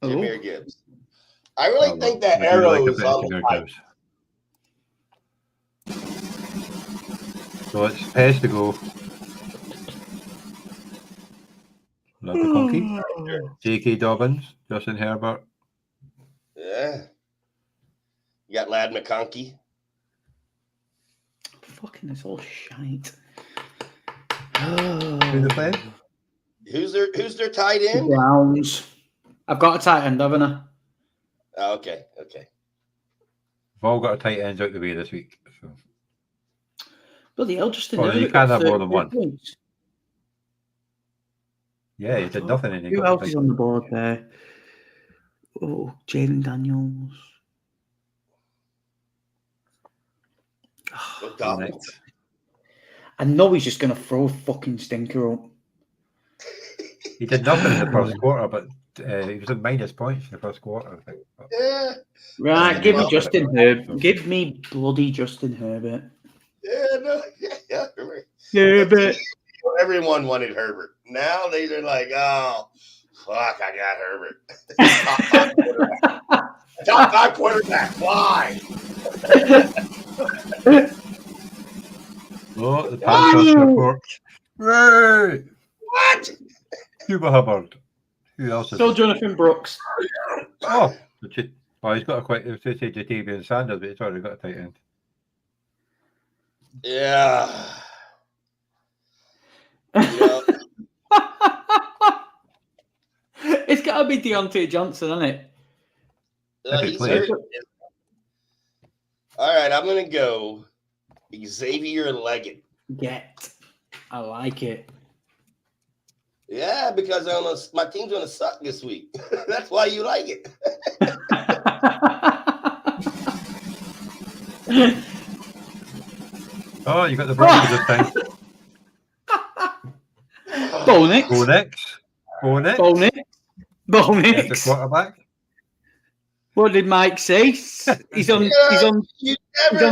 Jahmyr Gibbs. I really think that arrow is on the pipe. So it's Pez to go. Love the Conky. J.K. Dobbins, Justin Herbert. Yeah. You got Lad McConkey. Fucking, it's all shite. Who's they playing? Who's their tight end? Browns. I've got a tight end, haven't I? Oh, okay. We've all got a tight ends out the way this week. So. Bloody hell, Justin. Oh, you can have more than one. Points. Yeah, he did nothing. And he Who got else is on the board there? Oh, Jalen Daniels. Oh, I know he's just going to throw a fucking stinker up. He did nothing in the first quarter, but he was at minus points in the first quarter, I think. Yeah. Right, give me Justin Herbert. Give me bloody Justin Herbert. Yeah, no, yeah. Herbert. Everyone wanted Herbert. Now they're like, oh, fuck, I got Herbert. Top 5 quarterback. Why? Oh, the Panthers report. Right. What? Cuba Hubbard. Who else is So Jonathan Brooks. Oh, he's got a quite. I was going to say Jatavian Sanders, but he's already got a tight end. Yeah. You know, It's got to be Deontay Johnson, isn't it? he's hurt. All right, I'm going to go Xavier Leggett. I like it. Yeah, because my team's going to suck this week. That's why you like it. Oh, you got the Broncos this time. Bo Nix. That's the quarterback. What did Mike say? He's on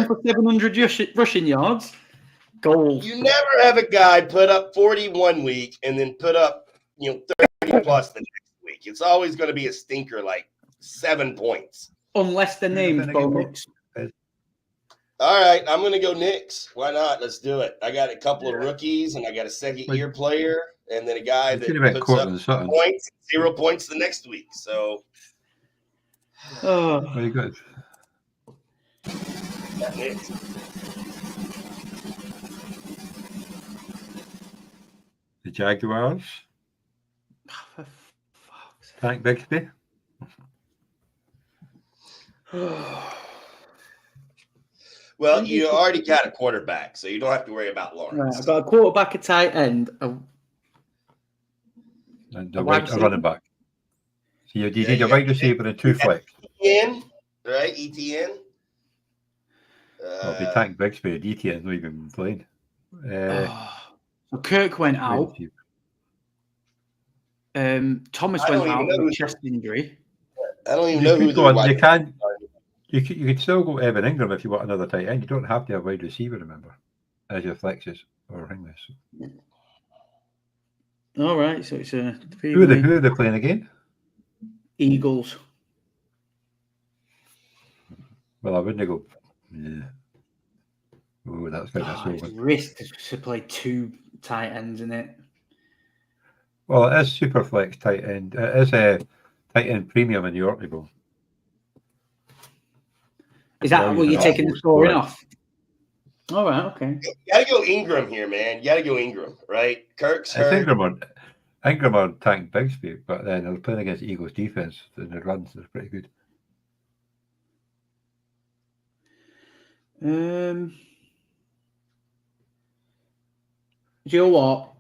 for 700 rushing yards. Goal. You never have a guy put up 40 1 week and then put up 30 plus the next week. It's always going to be a stinker, like 7 points. Unless the name's Bo Nix. All right, I'm going to go Knicks. Why not? Let's do it. I got a couple of rookies, and I got a second-year player, and then a guy that puts up points, 0 points the next week. So, very good. Knicks. The Jaguars. Tank Bixby. Well, you already got a quarterback, so you don't have to worry about Lawrence. Right, I've got a quarterback, a tight end, and a running back. So you need a wide receiver and 2 flex. ETN, right? ETN. It'll be Tank Bixby. ETN's not even playing. So Kirk went out. Thomas went out with a chest injury. I don't even know who You could still go Evan Ingram if you want another tight end. You don't have to have wide receiver, remember, as your flexes or ringless. All right, so it's a who are they playing again? Eagles. Well, I wouldn't go. Yeah. Oh, that's kind of it's risk to play 2 tight ends in it. Well, it is super flex tight end. It is a tight end premium in the Orkney Bowl. Is that Well, what you you're can taking the almost scoring score it. off? All right, okay. You got to go Ingram here, man. You got to go Ingram, right? Kirk's It's hurt. Ingram on tank Bigsby, but then they're playing against Eagles defense, and the runs are pretty good. Do you know what?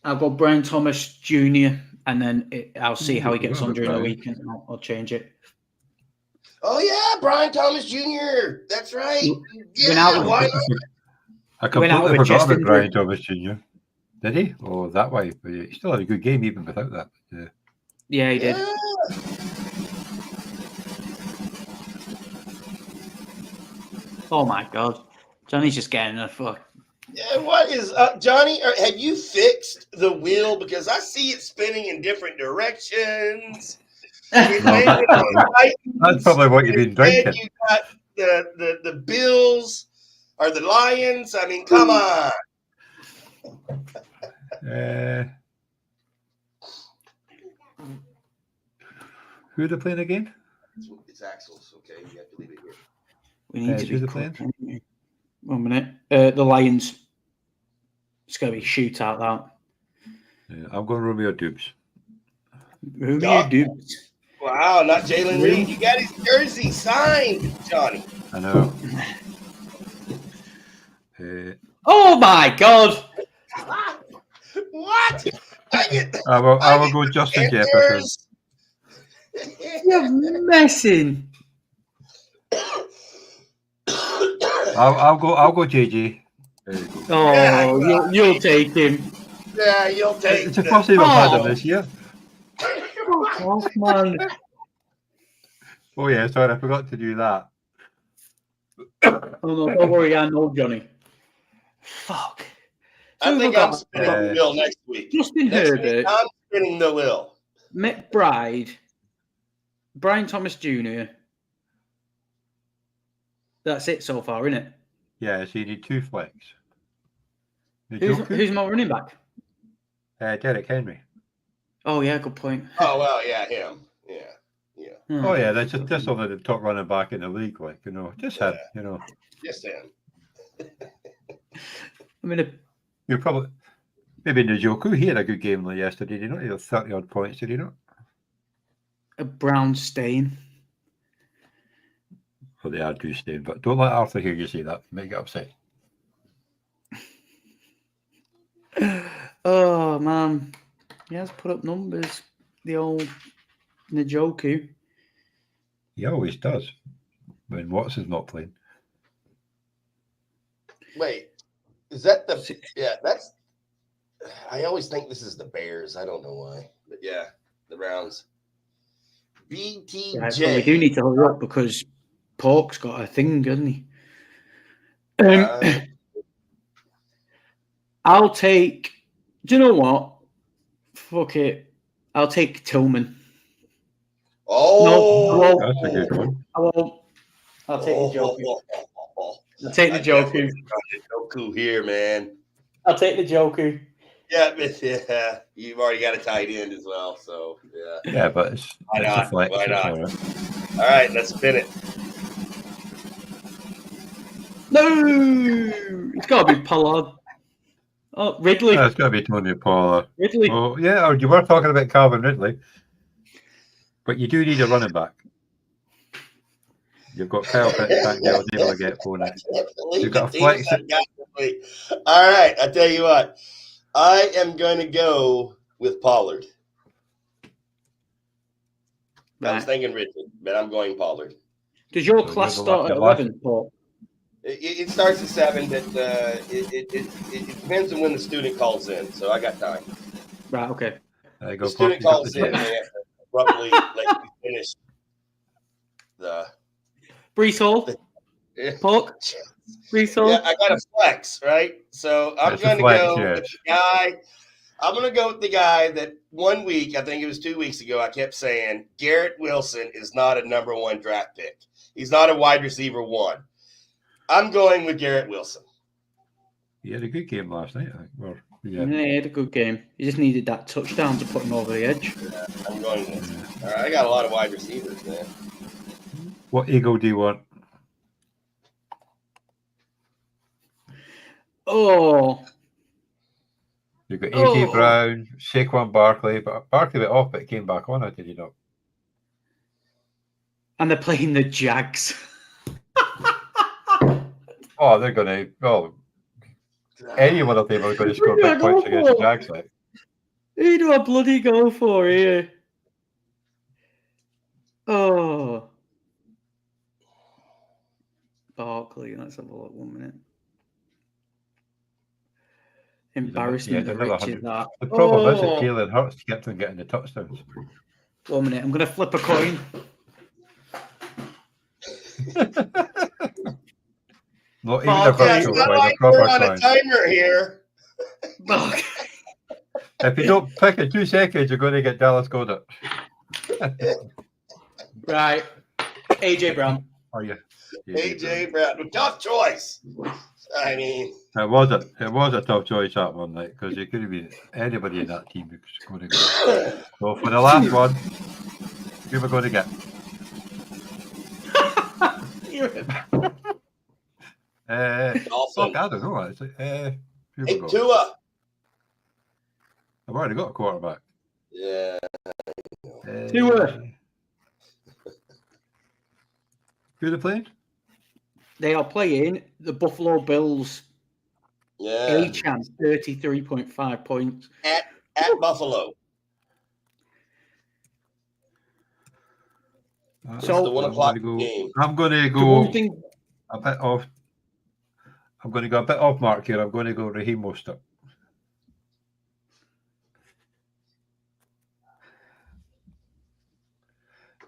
I'll go Brian Thomas Jr. and then I'll see how he gets on during the week, and I'll change it. Oh yeah, Brian Thomas Jr. That's right. Went out with- why I Went out completely with a forgot chest about injury. Brian Thomas Jr. Did he? Oh, that way. But he still had a good game even without that. Yeah. Yeah, he did. Oh my God, Johnny's just getting a fuck. Yeah, what is Johnny? Have you fixed the wheel? Because I see it spinning in different directions. It No, landed on the Titans. That's probably what you've been Instead, drinking. you got the Bills or the Lions. I mean, come on. Who are they playing again? It's Axel's. Okay, you have to leave it here. We need to who's be the playing? quick. 1 minute. The Lions. It's going to be shootout that. Yeah, I'm going Romeo Dubes. Romeo Dukes. Wow, not Jalen Reed. You got his jersey signed, Johnny. I know. Oh my God! What? I will go Justin Jefferson. You're messing. I'll go JJ. There you go. Oh, you'll take him. Yeah, you'll take It's the first time I've had him this year. Fuck off, man. Oh yeah, sorry, I forgot to do that. Oh no, don't worry, I know Johnny. Fuck. I think I'm spinning the wheel next week. Justin Herbert. I'm spinning the wheel. McBride. Brian Thomas Jr. That's it so far, isn't it? Yeah, so you need 2 flex. Who's my running back? Derek Henry. Oh yeah, good point. Oh well, yeah, him. Yeah. Oh yeah, that's just over the top running back in the league, like just him, Just him. I mean, you're probably maybe Njoku. He had a good game yesterday. Did he not? He had 30 odd points. Did he not? a brown stain. Well, they are do stain, but don't let Arthur hear you say that. Make it upset. Oh man, he has put up numbers. The old Njoku. He always does when Watson's not playing. Wait, is that the? Yeah, that's. I always think this is the Bears. I don't know why, but yeah, the Browns. BTJ. Right, so we do need to hurry up because Pork's got a thing, hasn't he? I'll take. Do you know what? Fuck it. I'll take Tillman. Oh, no, That's a good one. I won't. I'll take the Joku. I'll take the Joku. Joku here, man. I'll take the Joku. Yeah, but yeah, you've already got a tight end as well, so yeah. Yeah, but it's a flex. Why not? All right. All right, let's spin it. No, it's got to be Pollard. Oh, Ridley. It's got to be Tony Pollard. Ridley. Oh, yeah, or you were talking about Calvin Ridley. But you do need a running back. You've got Kyle Pitts, I was able to get 4 next. You've got a flex. All right, I tell you what. I am going to go with Pollard. I was thinking Ridley, but I'm going Pollard. Does your class start at 11, Paul? It starts at 7, but it depends on when the student calls in, so I got time. Right, okay. The student calls in, they have to abruptly let you finish the Brees Hall? Pork? Brees Hall? Yeah, I got a flex, right? So I'm going to go with the guy. I'm going to go with the guy that 1 week, I think it was 2 weeks ago, I kept saying Garrett Wilson is not a number 1 draft pick. He's not a wide receiver 1. I'm going with Garrett Wilson. He had a good game last night, I think. Well, yeah, he had a good game. He just needed that touchdown to put him over the edge. Yeah, I'm going with him. All right, I got a lot of wide receivers, man. What eagle do you want? Oh, You've got AJ Oh. Brown, Saquon Barkley, but Barkley went off, but it came back on, or did he not? and they're playing the Jags. Oh, they're going to. Well, any one of them are going to score Who do I big points go against the for? Jags. Like. Who do I bloody go for here? Oh, Barkley. Let's have a look. 1 minute. Embarrassment Yeah, of another riches. 100. That. The problem is that Oh. Jalen Hurts kept on getting the touchdowns. 1 minute. I'm going to flip a coin. Not even a Barkley. Yeah, virtual it's not coin, a like we're proper on a coin. timer here. Barkley. If you don't pick in 2 seconds, you're going to get Dallas Goddard. Right. AJ Brown. Are you? AJ Brown, tough choice. I mean, It was a tough choice, that one, like, because you could have been anybody in that team who was going to go. So for the last one, who we're going to get? Dolphins. I don't know. Actually. Who we Hey, got? Tua. I've already got a quarterback. Yeah. Tua. Who they playing? They are playing the Buffalo Bills. Yeah. A chance 33.5 points. At Buffalo. So the 1 o'clock game. I'm going to The go one thing, a bit off. I'm going to go a bit off mark here. I'm going to go Raheem Mostert.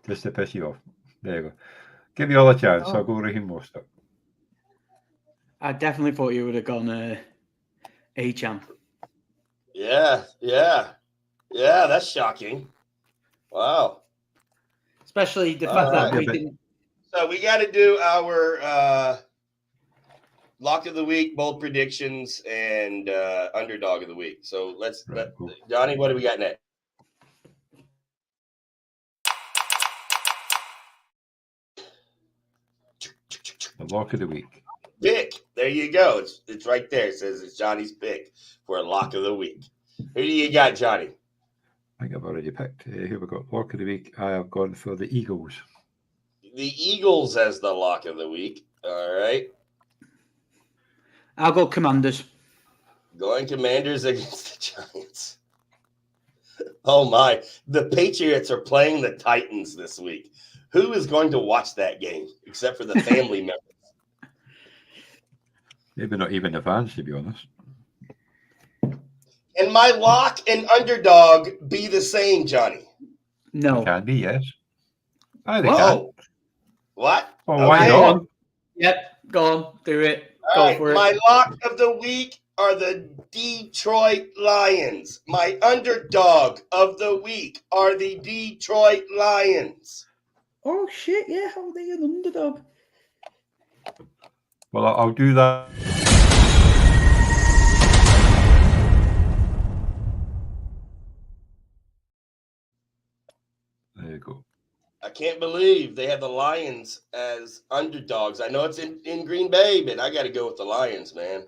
Just to piss you off. There you go. Give me all a chance. I'll go Raheem Mostert. I definitely thought you would have gone A-Chan. Yeah. That's shocking. Wow. Especially the All fact that right. we didn't. So we got to do our lock of the week, bold predictions, and underdog of the week. So Cool. Johnny, what do we got next? The lock of the week. Pick. There you go. It's right there. It says it's Johnny's pick for a lock of the week. Who do you got, Johnny? I think I've already picked. Who we got? Lock of the week. I have gone for the Eagles. The Eagles as the lock of the week. All right. I'll go Commanders. Going Commanders against the Giants. Oh, my. The Patriots are playing the Titans this week. Who is going to watch that game except for the family members? Maybe not even the fans, to be honest. And my lock and underdog be the same, Johnny? No. It can be, yes. I think Oh. What? Well, why Okay. not? Yep. Go on. Do it. All Go right. for it. My lock of the week are the Detroit Lions. My underdog of the week are the Detroit Lions. Oh, shit. Yeah. How are they an underdog? Well, I'll do that. There you go. I can't believe they have the Lions as underdogs. I know it's in Green Bay, but I got to go with the Lions, man.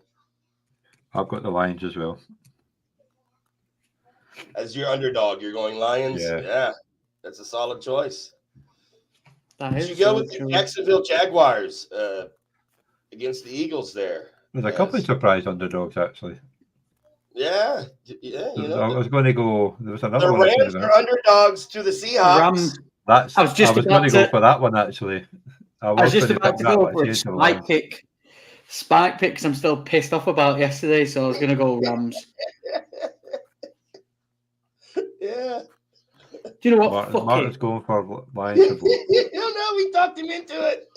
I've got the Lions as well. As your underdog, you're going Lions? Yeah. That's a solid choice. That You is should go with the Jacksonville Jaguars against the Eagles there. There's a couple of surprise underdogs, actually. Yeah. I was going to go. There was another The one. Rams are underdogs to the Seahawks. Rams. I was about going to go to- for that one, actually. I was just gonna about pick to that go one, for a change to the spike Lions. pick. Spike pick because I'm still pissed off about yesterday, so I was going to go Rams. Yeah. Do you know what? Fuck Martin's it. going for Lions to vote. No, we talked him into it.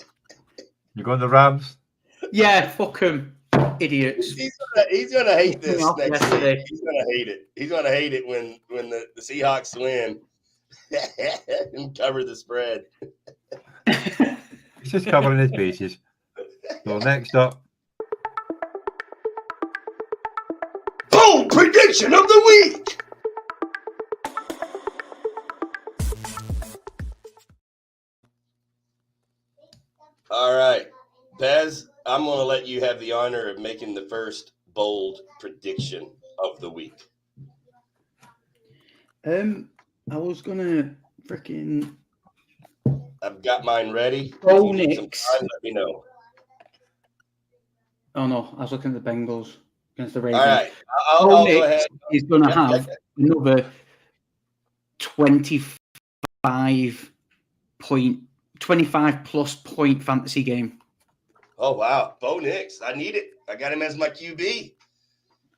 You going the Rams? Yeah, fuck him. Idiots. He's gonna hate this Off next yesterday. week. He's gonna hate it. He's gonna hate it when the Seahawks win and cover the spread. He's just covering his bases. So next up, Boom! Prediction of the week. All right, Pez, I'm going to let you have the honor of making the first bold prediction of the week. I was gonna freaking I've got mine ready. Bo If you need some Nix. time, let me know. Oh no, I was looking at the Bengals against the All Ravens. right, Bo I'll Nix go ahead. is going to Yeah, have another 25 plus point fantasy game. Oh, wow. Bo Nix. I need it. I got him as my QB.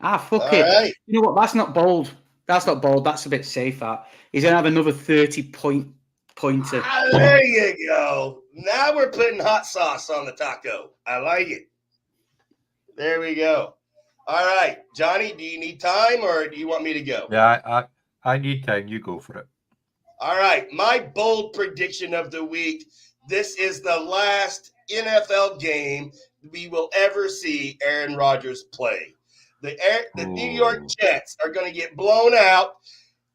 Fuck All it. right. You know what? That's not bold. That's not bold. That's a bit safe. That he's going to have another 30-pointer. There you go. Now we're putting hot sauce on the taco. I like it. There we go. All right. Johnny, do you need time or do you want me to go? Yeah, I need time. You go for it. All right. My bold prediction of the week. This is the last NFL game we will ever see Aaron Rodgers play. The New York Jets are going to get blown out.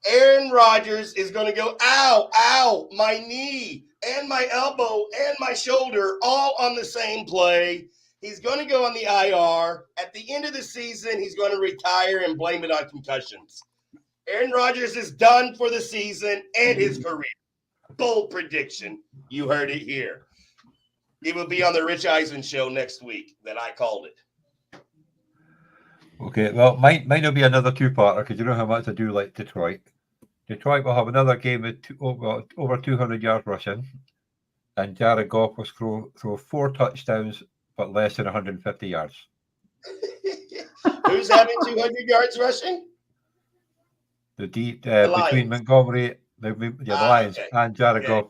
Aaron Rodgers is going to go, ow, my knee and my elbow and my shoulder all on the same play. He's going to go on the IR. At the end of the season, he's going to retire and blame it on concussions. Aaron Rodgers is done for the season and his career. Bold prediction. You heard it here. It will be on the Rich Eisen show next week that I called it. Okay, well, mine will be another two-parter because you know how much I do like Detroit. Detroit will have another game with over 200 yards rushing, and Jared Goff will throw 4 touchdowns but less than 150 yards. Who's having 200 yards rushing? The deep The between Lions. Montgomery, the Lions, okay. and Jared Goff.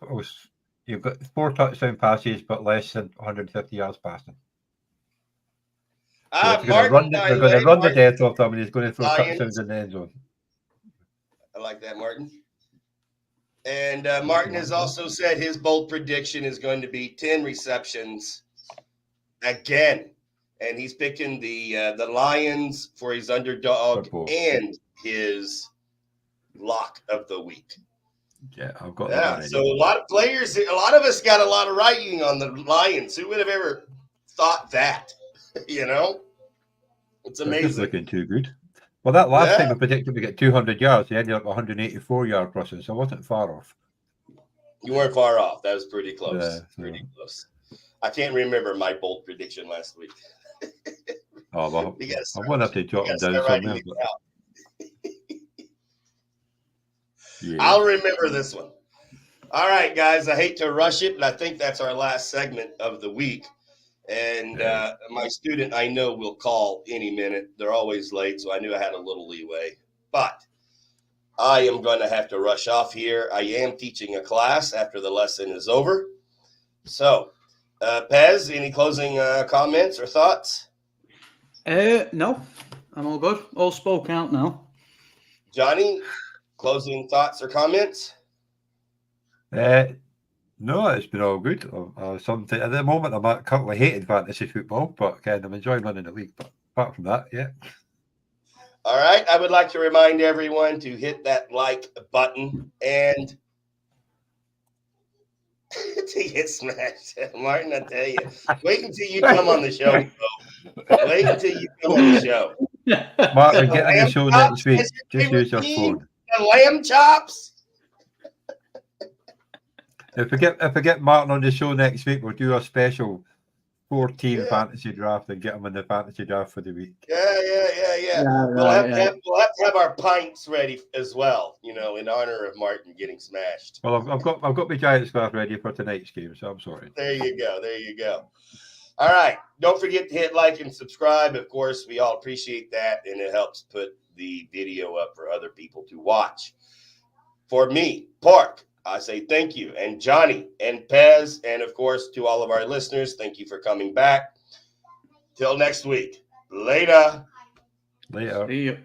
You've got 4 touchdown passes but less than 150 yards passing. So they're going to run the death off them, and he's going to throw touchdowns in the end zone. I like that, Martin. And Martin has also said his bold prediction is going to be 10 receptions again. And he's picking the Lions for his underdog and his lock of the week. Yeah, I've got that. Already. So a lot of players, a lot of us got a lot of writing on the Lions. Who would have ever thought that? You know? It's amazing. It's looking too good. Well, that last time I predicted we get 200 yards, he ended up 184 yard rushing, so I wasn't far off. You weren't far off. That was pretty close. Yeah, pretty close. I can't remember my bold prediction last week. Oh, well, I won't have to jot them down somewhere. Yeah. I'll remember this one. All right, guys. I hate to rush it, but I think that's our last segment of the week. And my student, I know, will call any minute. They're always late, so I knew I had a little leeway. But I am going to have to rush off here. I am teaching a class after the lesson is over. So, Pez, any closing comments or thoughts? No, I'm all good. All spoke out now. Johnny, closing thoughts or comments? No, it's been all good. Something at the moment, I'm currently hating fantasy football, but again, I'm enjoying running the league. But apart from that, yeah. All right. I would like to remind everyone to hit that like button and to get smashed. Martin, I tell you, wait until you come on the show. Wait until you come on the show. Martin, get on the show next week. Just use your phone. The lamb chops. If we get Martin on the show next week, we'll do a special 4-team fantasy draft and get him in the fantasy draft for the week. Yeah. We'll have to have our pints ready as well, you know, in honor of Martin getting smashed. Well, I've got my Giants scarf ready for tonight's game, so I'm sorry. There you go. All right. Don't forget to hit like and subscribe. Of course, we all appreciate that, and it helps put the video up for other people to watch. For me, Pork, I say thank you. And Johnny and Pez, and of course, to all of our listeners, thank you for coming back. Till next week. Later. See you.